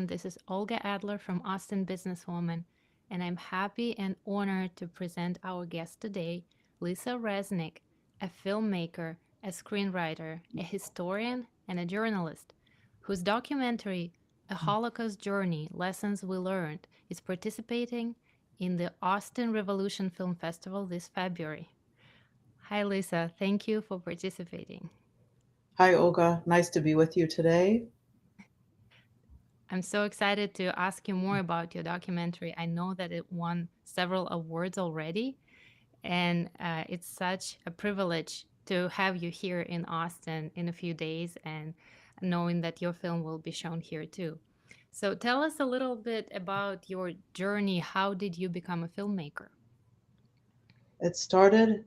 This is Olga Adler from Austin Businesswoman, and I'm happy and honored to present our guest today, Lisa Reznik, a filmmaker, a screenwriter, a historian, and a journalist, whose documentary, A Holocaust Journey Lessons We Learned, is participating in the Austin Revolution Film Festival this February. Hi, Lisa. Thank you for participating. Hi, Olga. Nice to be with you today. I'm so excited to ask you more about your documentary. I know that it won several awards already, and it's such a privilege to have you here in Austin in a few days and knowing that your film will be shown here too. So tell us a little bit about your journey. How did you become a filmmaker? It started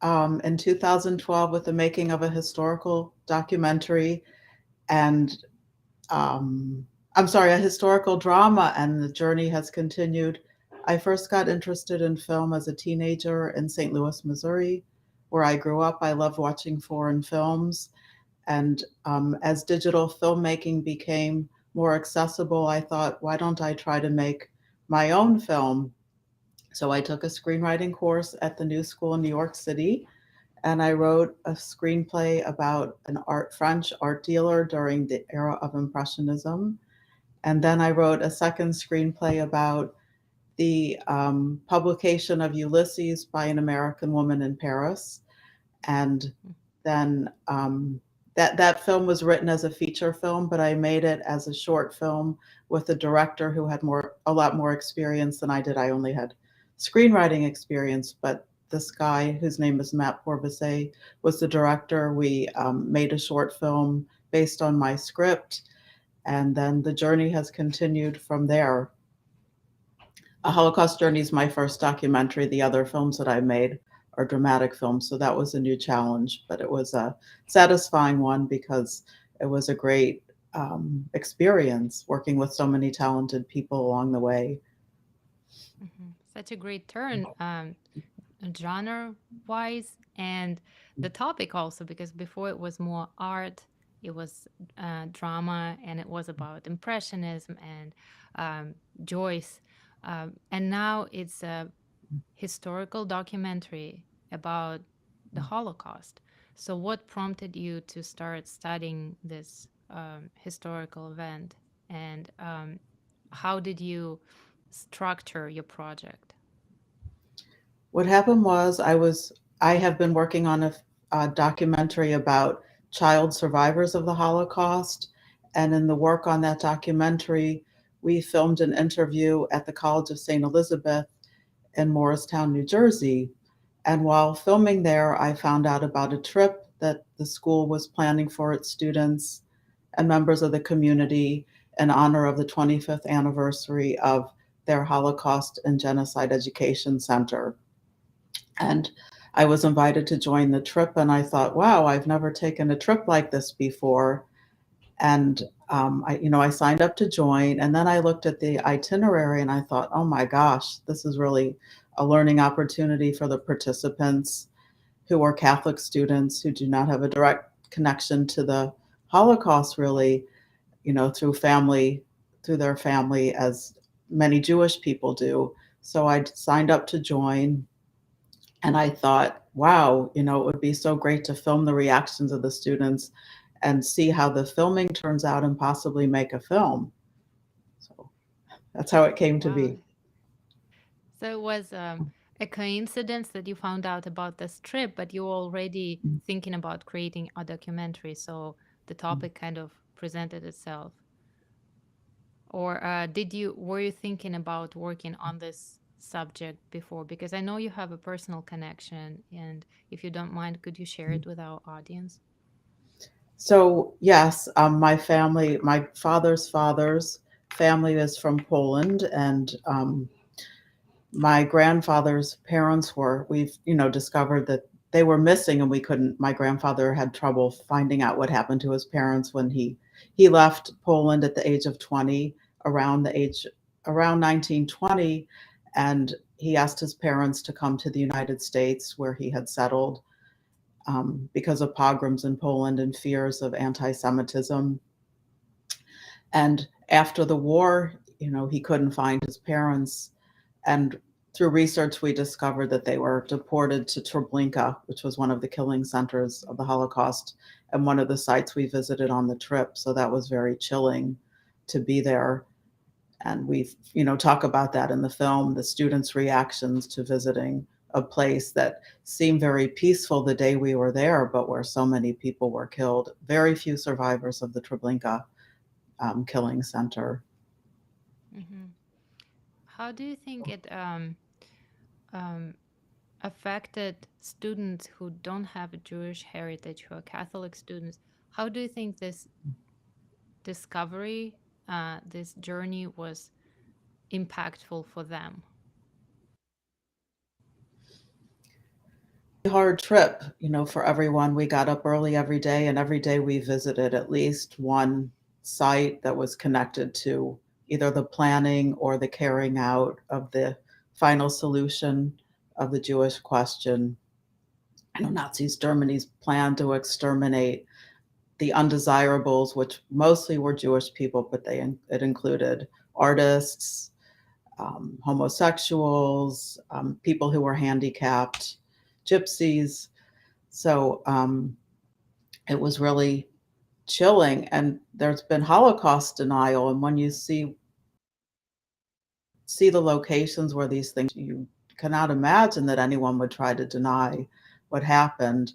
in 2012 with the making of a historical documentary and I'm sorry, a historical drama, and the journey has continued. I first got interested in film as a teenager in St. Louis, Missouri, where I grew up. I loved watching foreign films. And as digital filmmaking became more accessible, I thought, why don't I try to make my own film? So I took a screenwriting course at the New School in New York City, and I wrote a screenplay about an French art dealer during the era of Impressionism. And then I wrote a second screenplay about the publication of Ulysses by an American woman in Paris. And then that film was written as a feature film, but I made it as a short film with a director who had a lot more experience than I did. I only had screenwriting experience, but this guy, whose name is Matt Porvise, was the director. We made a short film based on my script, and then the journey has continued from there. A Holocaust Journey is my first documentary. The other films that I made are dramatic films, so that was a new challenge, but it was a satisfying one because it was a great experience working with so many talented people along the way. Such a great turn, genre wise, and the topic also, because before it was more art, it was drama, and it was about Impressionism and Joyce. And now it's a historical documentary about the Holocaust. So, what prompted you to start studying this historical event, and how did you structure your project? What happened was I have been working on a documentary about child survivors of the Holocaust, and in the work on that documentary, we filmed an interview at the College of St. Elizabeth in Morristown, New Jersey. And while filming there, I found out about a trip that the school was planning for its students and members of the community in honor of the 25th anniversary of their Holocaust and Genocide Education Center. And I was invited to join the trip, and I thought, wow, I've never taken a trip like this before. And I signed up to join, and then I looked at the itinerary, and I thought, oh my gosh, this is really a learning opportunity for the participants who are Catholic students who do not have a direct connection to the Holocaust, really, through their family, as many Jewish people do. So I signed up to join, and I thought, wow, it would be so great to film the reactions of the students and see how the filming turns out and possibly make a film. So that's how it came to Wow. be. So it was a coincidence that you found out about this trip, but you were already thinking about creating a documentary. So the topic kind of presented itself. Or were you thinking about working on this subject before? Because I know you have a personal connection, and if you don't mind, could you share it with our audience? So, yes, my father's family is from Poland, and my grandfather's parents we've, discovered that they were missing, and my grandfather had trouble finding out what happened to his parents when he left Poland at the age of 20, around 1920, and he asked his parents to come to the United States where he had settled because of pogroms in Poland and fears of anti Semitism. And after the war, he couldn't find his parents. And through research, we discovered that they were deported to Treblinka, which was one of the killing centers of the Holocaust, and one of the sites we visited on the trip. So that was very chilling to be there. And we, talk about that in the film, the students' reactions to visiting a place that seemed very peaceful the day we were there, but where so many people were killed. Very few survivors of the Treblinka killing center. Hmm. How do you think it um, affected students who don't have a Jewish heritage, who are Catholic students? How do you think this discovery, this journey was impactful for them? Hard trip, for everyone. We got up early every day, and every day we visited at least one site that was connected to either the planning or the carrying out of the final solution of the Jewish question. Nazis Germany's plan to exterminate the undesirables, which mostly were Jewish people, but it included artists, homosexuals, people who were handicapped, gypsies. So it was really chilling. And there's been Holocaust denial. And when you see the locations where these things, you cannot imagine that anyone would try to deny what happened.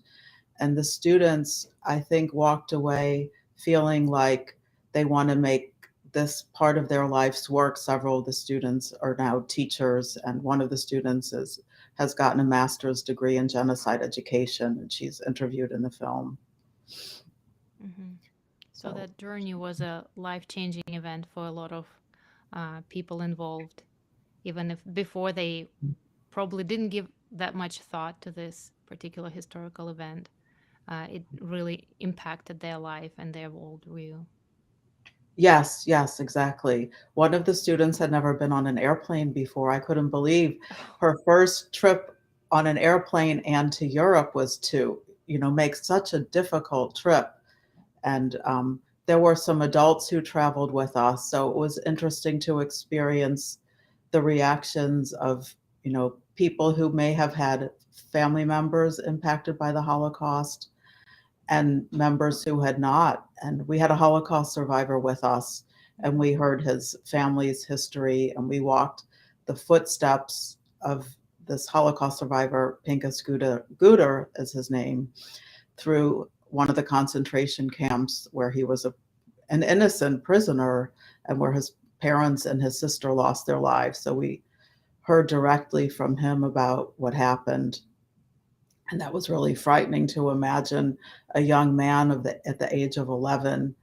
And the students, I think, walked away feeling like they want to make this part of their life's work. Several of the students are now teachers, and one of the students has gotten a master's degree in genocide education, and she's interviewed in the film. Hmm. So So that journey was a life-changing event for a lot of people involved, even if before they probably didn't give that much thought to this particular historical event. It really impacted their life and their worldview. yes, yes, exactly. One of the students had never been on an airplane before. I couldn't believe her first trip on an airplane and to Europe was to, make such a difficult trip. And there were some adults who traveled with us. So it was interesting to experience the reactions of, people who may have had family members impacted by the Holocaust and members who had not. And we had a Holocaust survivor with us, and Mhm. we heard his family's history, and we walked the footsteps of this Holocaust survivor, Pinkas Guder is his name, through one of the concentration camps where he was an innocent prisoner and where his parents and his sister lost their lives. So we heard directly from him about what happened. And that was really frightening to imagine a young man at the age of 11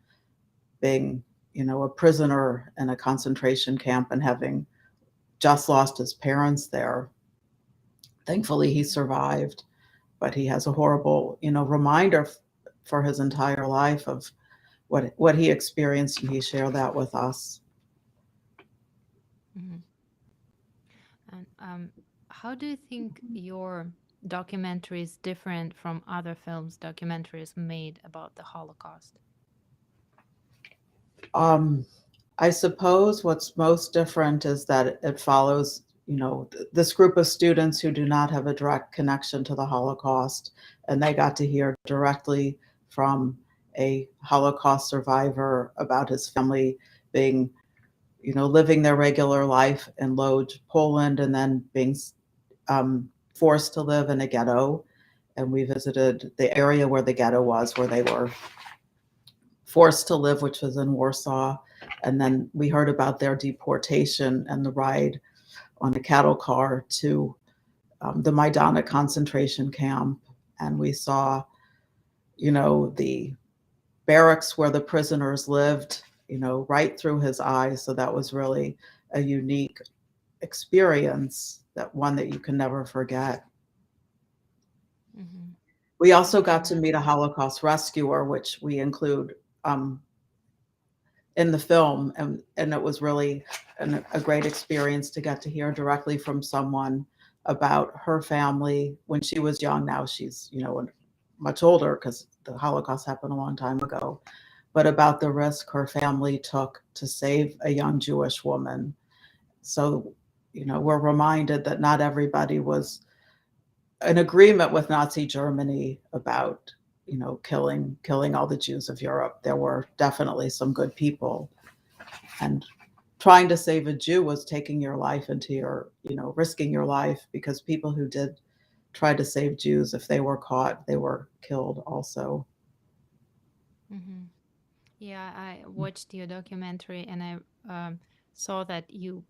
being, a prisoner in a concentration camp and having just lost his parents there. Thankfully, he survived, but he has a horrible, reminder for his entire life of what he experienced, and he shared that with us. Mhm. And how do you think your documentary is different from other films, documentaries made about the Holocaust? Um, I suppose what's most different is that it follows, this group of students who do not have a direct connection to the Holocaust, and they got to hear directly from a Holocaust survivor about his family being, living their regular life in Lodz, Poland, and then being forced to live in a ghetto. And we visited the area where the ghetto was, where they were forced to live, which was in Warsaw. And then we heard about their deportation and the ride on a cattle car to the Majdanek concentration camp. And we saw, the barracks where the prisoners lived, right through his eyes. So that was really a unique experience, that one that you can never forget. Hmm. We I also can got to meet a imagine. Holocaust rescuer, which we include in the film, and it was really a great experience to get to hear directly from someone about her family when she was young. Now she's much older because the Holocaust happened a long time ago, but about the risk her family took to save a young Jewish woman. So, we're reminded that not everybody was in agreement with Nazi Germany about, killing all the Jews of Europe. There were definitely some good people, and trying to save a Jew was taking your life into risking your life, because people who did try to save Jews, if they were caught, they were killed also. Hmm. Yeah, I watched your documentary and I saw that you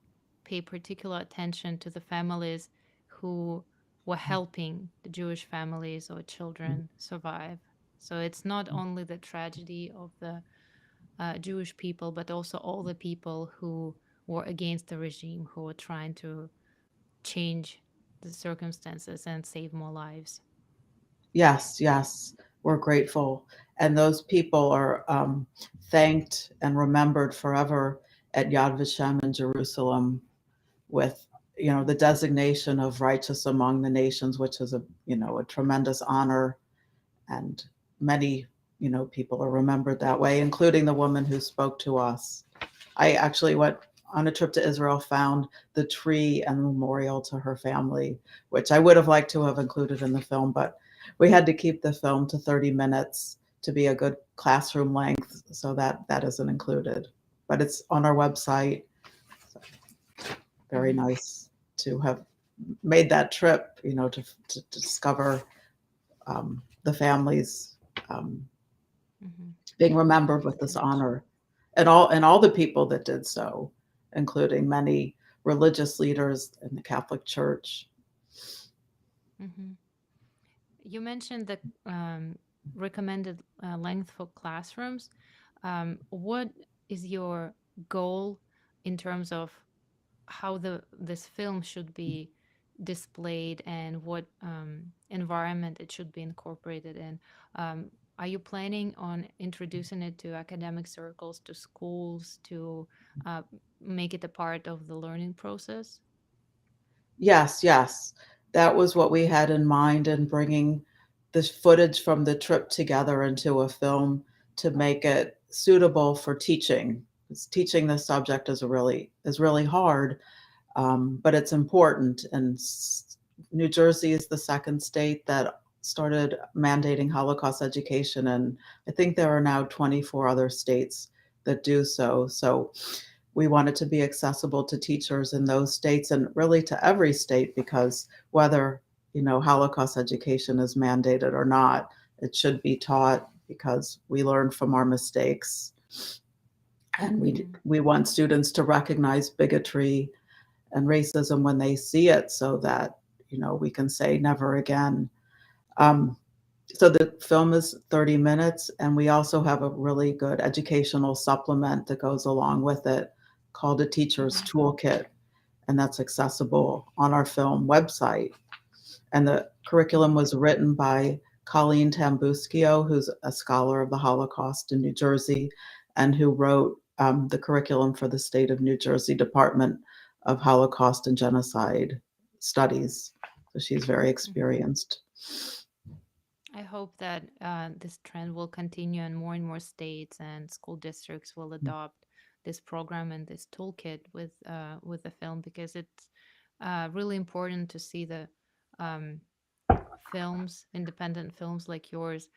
pay particular attention to the families who were helping the Jewish families or children survive. So it's not only the tragedy of the Jewish people, but also all the people who were against the regime, who were trying to change the circumstances and save more lives. Yes, yes, we're grateful. And those people are thanked and remembered forever at Yad Vashem in Jerusalem, with the designation of righteous among the nations, which is a tremendous honor. And many people are remembered that way, including the woman who spoke to us. I actually went on a trip to Israel, found the tree and memorial to her family, which I would have liked to have included in the film, but we had to keep the film to 30 minutes to be a good classroom length, so that isn't included. But it's on our website. So very Hmm. nice to have made that trip, to discover the families um, Hmm. being Yeah, remembered with this and honor, and all the people that did so, including many religious leaders in the Catholic Church. hmm. You mentioned the recommended length for classrooms. What is your goal in terms of how this film should be displayed and what environment it should be incorporated in? Um, are you planning on introducing it to academic circles, to schools, to uh, make it a part of the learning process? Yes, yes, that was what we had in mind in bringing this footage from the trip together into a film, to make it suitable for teaching. 'Cause teaching this subject is really hard, but it's important. And New Jersey is the second state that started mandating Holocaust education, and I think there are now 24 other states that do so. So we want it to be accessible to teachers in those states, and really to every state, because whether Holocaust education is mandated or not, it should be taught, because we learn from our mistakes, and we Hmm. we want students to recognize bigotry and racism when they see it, so that we can say never again. Um, so the film is 30 minutes, and we also have a really good educational supplement that goes along with it, called a teacher's Hmm. toolkit, and that's accessible on our film website. And the curriculum Hmm. was written by Colleen Tambuschio, who's a scholar of the Holocaust in New Jersey, and who wrote the curriculum for the state of New Jersey Department of Holocaust and Genocide Studies. So she's very Hmm. experienced. I hope that this trend will continue and more states and school districts will adopt this program and this toolkit with the film, because it's really important to see the um, films, independent films like yours,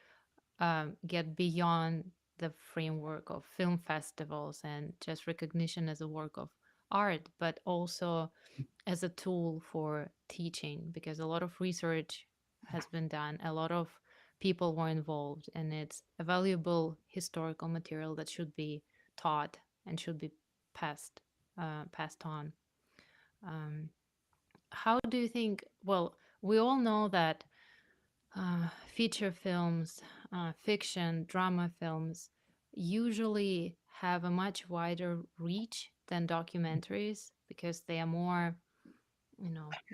get beyond the framework of film festivals and just recognition as a work of art, but also as a tool for teaching, because a lot of research has been done, a lot of people were involved, and it's a valuable historical material that should be taught and should be passed on. Um, how do you think? Well, we all know that feature films, fiction, drama films usually have a much wider reach than documentaries because they are more,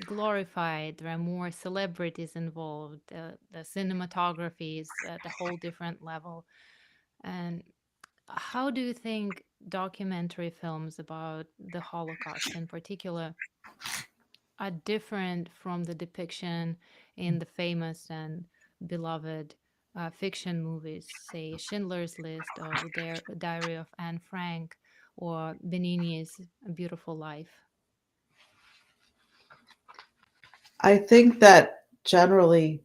glorified. There are more celebrities involved. The cinematography is at a whole different level. And how do you think documentary films about the Holocaust in particular are different from the depiction in the famous and beloved fiction movies, say Schindler's List or The Diary of Anne Frank or Benigni's A Beautiful Life? I think that generally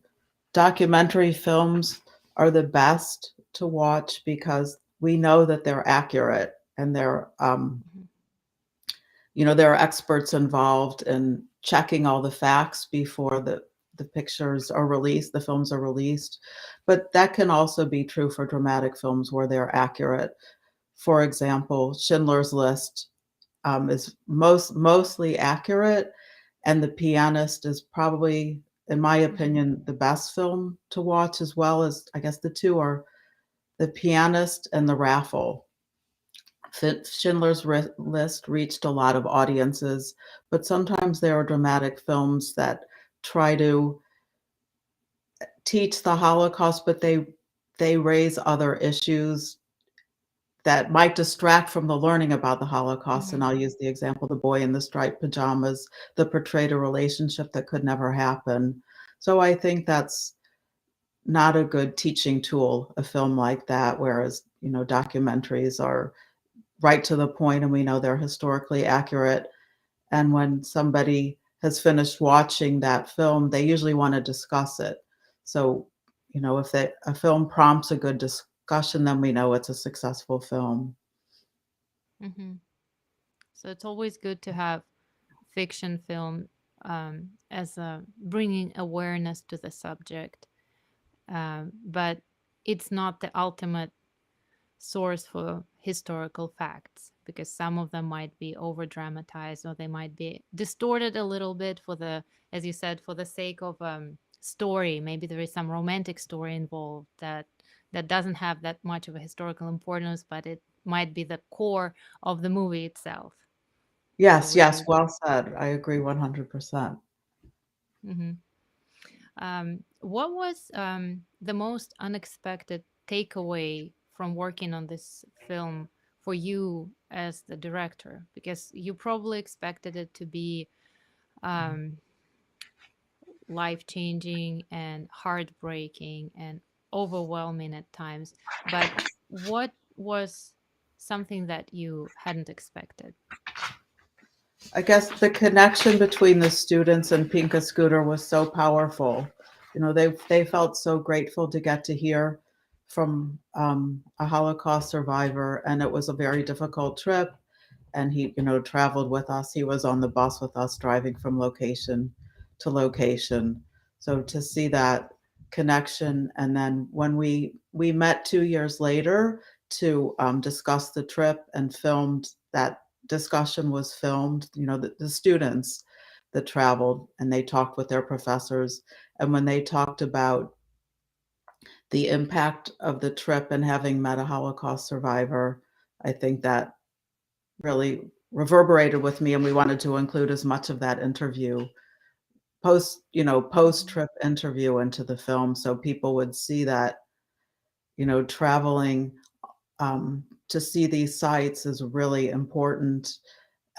documentary films are the best to watch because we know that they're accurate and Hmm. there are experts involved in checking all the facts before the pictures are released, the films are released. But that can also be true for dramatic films where they're accurate. For example, Schindler's List is mostly accurate, and The Pianist is probably, in my Hmm. opinion, the best film to watch, as well as I guess the two are The Pianist and The Raffle. Schindler's List reached a lot of audiences, but sometimes there are dramatic films that try to teach the Holocaust, but they raise other issues that might distract from the learning about the Holocaust. Hmm. And I'll use the example, The Boy in the Striped Pajamas, that portrayed a relationship that could never happen. So I think that's not a good teaching tool, a film like that, whereas, documentaries are right to the point and we know they're historically accurate. And when somebody has finished watching that film, they usually want to discuss it. So, if a film prompts a good discussion, then we know it's a successful film. Hmm. So it's always good to have fiction film as a bringing awareness to the subject, but it's not the ultimate source for historical facts because some of them might be over dramatized or they might be distorted a little bit for the, as you said, for the sake of story. Maybe there is some romantic story involved that doesn't have that much of a historical importance, but it might be the core of the movie itself. So Yes, we yes, always. well said. I agree 100%. Mhm. What was the most unexpected takeaway from working on this film for you as the director? Because you probably expected it to be um, life changing and heartbreaking and overwhelming at times. But what was something that you hadn't expected? I guess the connection between the students and Pinka Scooter was so powerful. They felt so grateful to get to hear from a Holocaust survivor, and it was a very difficult trip. And he, traveled with us. He was on the bus with us, driving from location to location. So to see that connection, and then when we met 2 years later to discuss the trip and filmed that discussion was filmed. The students that traveled and they talked with their professors, and when they talked about the impact of the trip and having met a Holocaust survivor, I think that really reverberated with me, and we wanted to include as much of that interview post Mhm. trip interview into the film so people would see that, traveling to see these sites is really important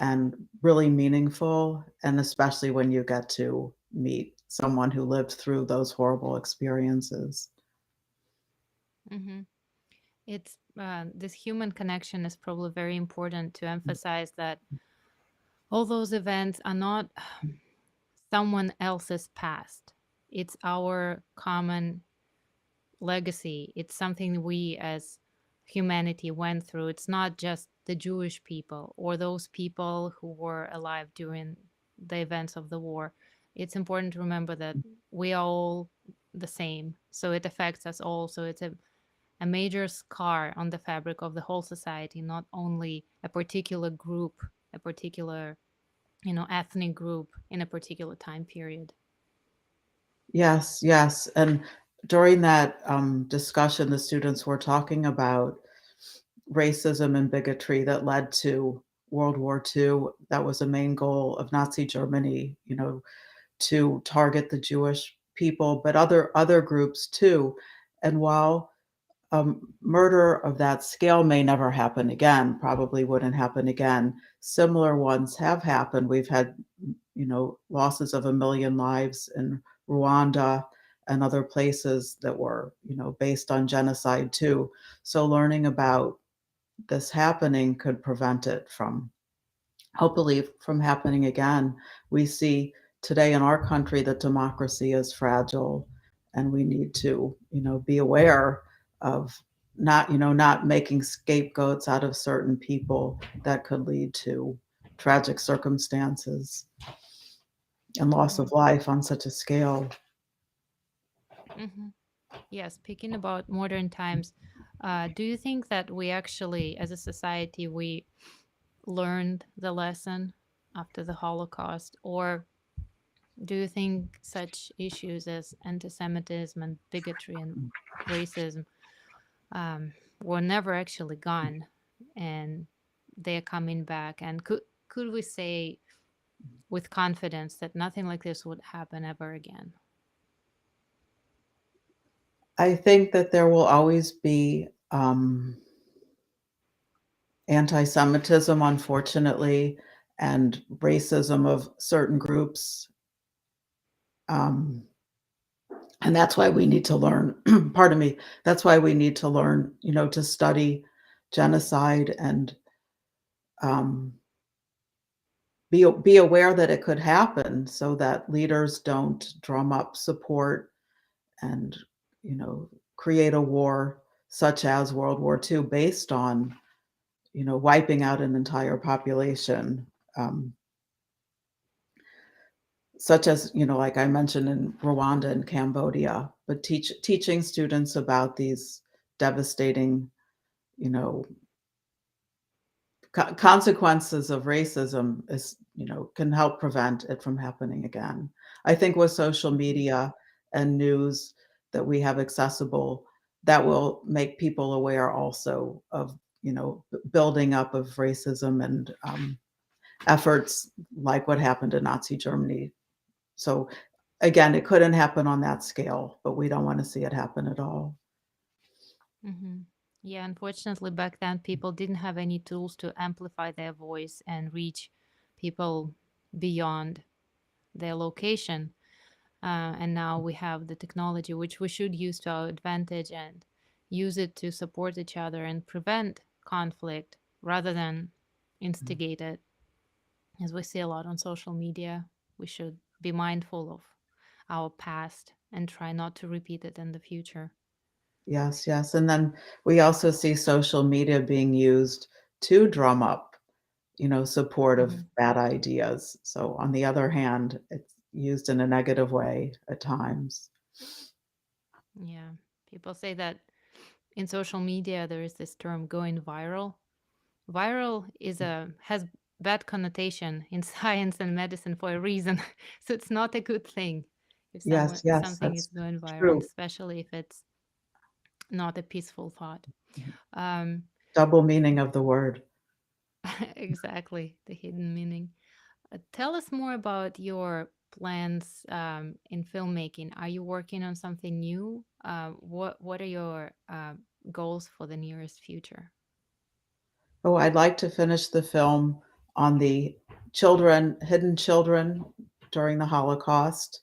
and really meaningful, and especially when you get to meet someone who lived through those horrible experiences. Mhm. It's this human connection is probably very important to emphasize that all those events are not someone else's past. It's our common legacy. It's something we as humanity went through. It's not just the Jewish people or those people who were alive during the events of the war. It's important to remember that we are all the same. So it affects us all. So it's a major scar on the fabric of the whole society, not only a particular group, a particular, ethnic group in a particular time period. Yes, yes, and during that, discussion, the students were talking about racism and bigotry that led to World War II. That was a main goal of Nazi Germany, to target the Jewish people, but other groups too. And while murder of that scale may never happen again, probably wouldn't happen again, similar ones have happened. We've had, losses of 1 million lives in Rwanda, and other places that were, based on genocide too. So learning about this happening could prevent it from, hopefully, from happening again. We see today in our country that democracy is fragile, and we need to, be aware of not making scapegoats out of certain people that could lead to tragic circumstances and loss Hmm. of life on such a scale. Hmm. Yeah, speaking about modern times, do you think that we actually, as a society, we learned the lesson after the Holocaust, or do you think such issues as anti-Semitism and bigotry and racism um, were never actually gone, and they're coming back? And could we say with confidence that nothing like this would happen ever again? I think that there will always be anti-Semitism, unfortunately, and racism of certain groups. Um, and that's why we need to learn, pardon me, that's why we need to learn, to study genocide and um, be aware that it could happen so that leaders don't drum up support and, you know, create a war such as World War II based on, wiping out an entire population. Um, Such as, like I mentioned in Rwanda and Cambodia, but teaching students about these devastating, you know, consequences of racism is, can help prevent it from happening again. I think with social Mhm. media and news that we have accessible, that will make people aware also of, building up of racism and efforts like what happened in Nazi Germany. So again, it couldn't happen on that scale, but we don't want to see it happen at all. Mhm. Yeah, unfortunately, back then people didn't have any tools to amplify their voice and reach people beyond their location. And now we have the technology, which we should use to our advantage and use it to support each other and prevent conflict rather than instigate it. As we see a lot on social media, we should be mindful of our past and try not to repeat it in the future. Yes, yes. And then we also see social media being used to drum up, support of Hmm. bad ideas. So on the other hand, it's used in a negative way at times. Yeah. People say that in social media there is this term going viral. Viral is a has bad connotation in science and medicine for a reason. So it's not a good thing if Yes, yes, something is that's going viral, true. especially if it's not a peaceful thought. Um, Double meaning of the word. exactly, the hidden meaning. Tell us more about your plans in filmmaking. Are you working on something new? What are your goals for the nearest future? Oh, I'd like to finish the film on the hidden children during the Holocaust,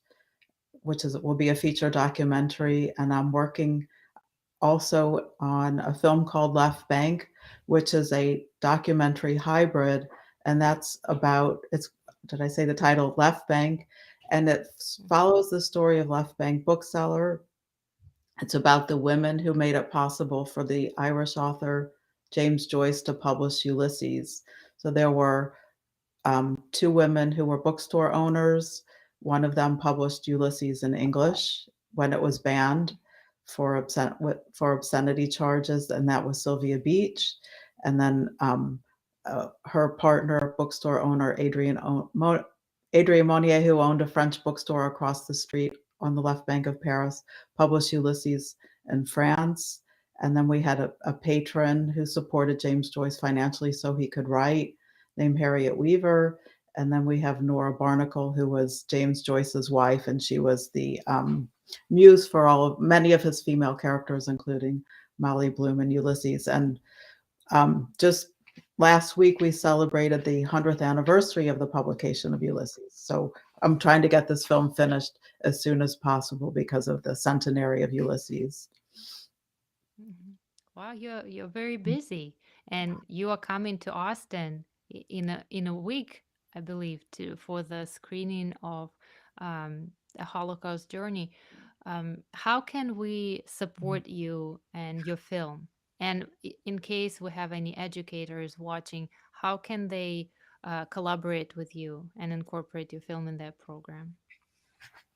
which is will be a feature documentary, and I'm working also on a film called Left Bank, which is a documentary hybrid, and that's about it's did I say the title Left Bank? And it follows the story of Left Bank bookseller. It's about the women who made it possible for the Irish author James Joyce to publish Ulysses. So there were two women who were bookstore owners. One of them published Ulysses in English when it was banned for obscenity charges, and that was Sylvia Beach. And then her partner, bookstore owner Adrien Monnier, who owned a French bookstore across the street on the left bank of Paris, published Ulysses in France. And then we had a patron who supported James Joyce financially so he could write, named Harriet Weaver. And then we have Nora Barnacle, who was James Joyce's wife, and she was the muse for many of his female characters, including Molly Bloom and Ulysses. And just last week we celebrated the 100th anniversary of the publication of Ulysses. So I'm trying to get this film finished as soon as possible because of the centenary of Ulysses. Mhm. Wow, you're very busy, and you are coming to Austin in a week, I believe, to for the screening of A Holocaust Journey. How can we support you and your film? And in case we have any educators watching, how can they collaborate with you and incorporate your film in their program?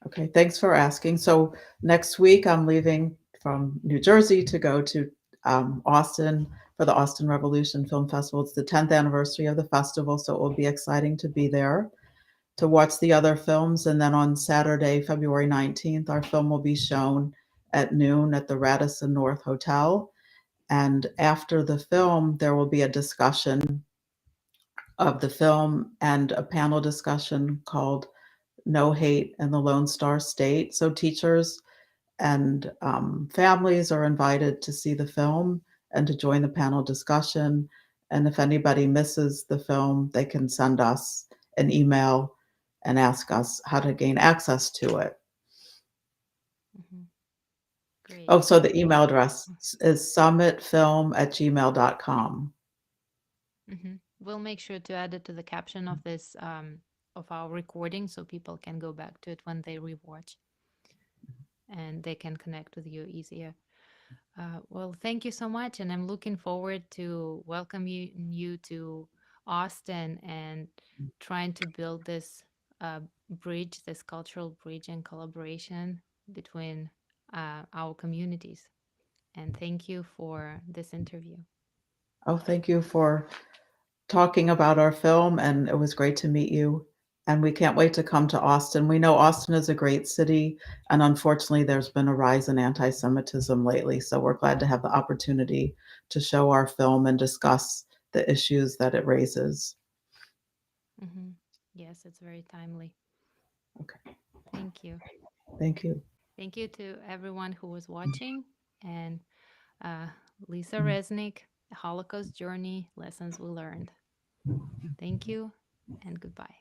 Okay, thanks for asking. So next week I'm leaving from New Jersey to go to Austin for the Austin Revolution Film Festival. It's the 10th anniversary of the festival, so it will be exciting to be there to watch the other films. And then on Saturday, February 19th, our film will be shown at noon at the Radisson North Hotel. And after the film, there will be a discussion of the film and a panel discussion called No Hate in the Lone Star State. So teachers and families are invited to see the film and to join the panel discussion. And if anybody misses the film, they can send us an email and ask us how to gain access to it. Hmm. Great. Oh, so the email address is summitfilm@gmail.com. We'll make sure to add it to the caption of this of our recording so people can go back to it when they rewatch and they can connect with you easier. Well, thank you so much, and I'm looking forward to welcome you to Austin and trying to build this bridge, this cultural bridge and collaboration between our communities. And thank you for this interview. Oh, thank you for talking about our film, and it was great to meet you. And we can't wait to come to Austin. We know Austin is a great city, and unfortunately, there's been a rise in anti Semitism lately. So we're glad to have the opportunity to show our film and discuss the issues that it raises. Hmm. Yes, it's very timely. Okay, Thank you. thank you. Thank you to everyone who was watching. And uh, Lisa Reznik, Holocaust Journey Lessons We Learned. Thank you and goodbye.